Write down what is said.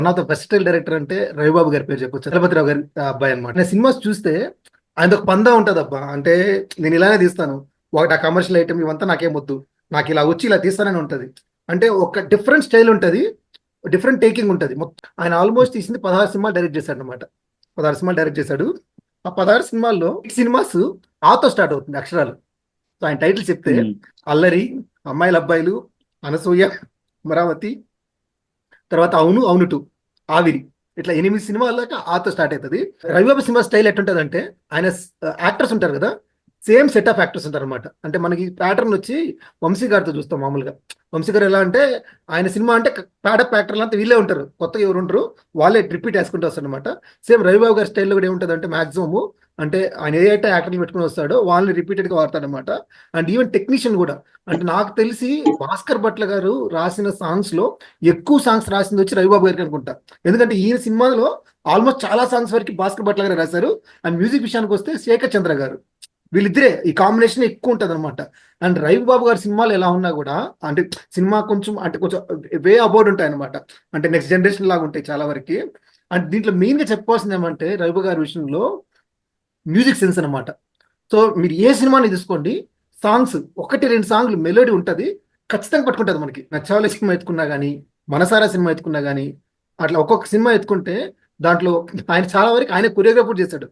One of the best director అంటే రవిబాబు గారి పేరు చెప్పొచ్చు. చలపతిరావు గారి అబ్బాయి అనమాట. నేను సినిమాస్ చూస్తే ఆయన ఒక పందా ఉంటది అబ్బా. అంటే నేను ఇలానే తీస్తాను, ఒకటి ఆ కమర్షియల్ ఐటమ్ ఇవంతా నాకేం వద్దు, నాకు ఇలా వచ్చి ఇలా తీస్తానని ఉంటది. అంటే ఒక డిఫరెంట్ స్టైల్ ఉంటది, డిఫరెంట్ టేకింగ్ ఉంటది. ఆయన ఆల్మోస్ట్ తీసింది 16 సినిమాలు డైరెక్ట్ చేశాడు అనమాట. 16 సినిమాలు డైరెక్ట్ చేశాడు. ఆ 16 సినిమాల్లో సినిమాస్ ఆతో స్టార్ట్ అవుతుంది అక్షరాలు. సో ఆయన టైటిల్ చెప్తే ఉమ్, అల్లరి, అమ్మాయిల అబ్బాయిలు, అనసూయ, అమరావతి, తర్వాత అవును అవును టూ, ఆవిరి, ఇట్లా 8 సినిమాల దాకా ఆతో స్టార్ట్ అవుతుంది. రవిబాబు సినిమా స్టైల్ ఎట్టుంటది అంటే, ఆయన యాక్టర్స్ ఉంటారు కదా, సేమ్ సెట్ ఆఫ్ యాక్టర్స్ ఉంటారు అనమాట. అంటే మనకి ప్యాటర్న్ వచ్చి వంశీ గారితో చూస్తాం మామూలుగా. వంశీ గారు ఎలా అంటే, ఆయన సినిమా అంటే ప్యాడప్ యాక్టర్లు అంతా వీళ్ళే ఉంటారు, కొత్తగా ఎవరు ఉంటారు, వాళ్ళే రిపీట్ వేసుకుంటూ వస్తారు అనమాట. సేమ్ రవిబాబు గారి స్టైల్లో కూడా ఏముంటుంది అంటే, మాక్సిమం అంటే ఆయన ఏ అయితే యాక్టర్లు పెట్టుకుని వస్తాడో వాళ్ళని రిపీటెడ్ గా వాడతాడు అనమాట. అండ్ ఈవెన్ టెక్నీషియన్ కూడా, అంటే నాకు తెలిసి భాస్కర్ భట్ల గారు రాసిన సాంగ్స్ లో ఎక్కువ సాంగ్స్ రాసింది వచ్చి రవిబాబు గారికి అనుకుంటా. ఎందుకంటే ఈ సినిమాలో ఆల్మోస్ట్ చాలా సాంగ్స్ వరకు భాస్కర్ భట్ల గారు రాశారు. అండ్ మ్యూజిక్ విషయానికి వస్తే శేఖర్ చంద్ర గారు, వీళ్ళిద్దరే ఈ కాంబినేషన్ ఎక్కువ ఉంటది అనమాట. అండ్ రవిబాబు గారి సినిమాలు ఎలా ఉన్నా కూడా, అంటే సినిమా కొంచెం అంటే కొంచెం వే అబౌట్ ఉంటాయి అనమాట. అంటే నెక్స్ట్ జనరేషన్ లాగా ఉంటాయి చాలా వరకు. అండ్ దీంట్లో మెయిన్ గా చెప్పుకోవాల్సింది ఏమంటే రవిబాబు గారి విషయంలో మ్యూజిక్ సెన్స్ అనమాట. సో మీరు ఏ సినిమాని తీసుకోండి, సాంగ్స్ ఒకటి రెండు సాంగ్లు మెలోడీ ఉంటది, ఖచ్చితంగా పట్టుకుంటది. మనకి నచ్చాలి సినిమా ఎత్తుకున్నా గానీ, మనసారా సినిమా ఎత్తుకున్నా గానీ, అట్లా ఒక్కొక్క సినిమా ఎత్తుకుంటే దాంట్లో ఆయన చాలా వరకు ఆయన కొరియోగ్రాఫర్ చేశాడు.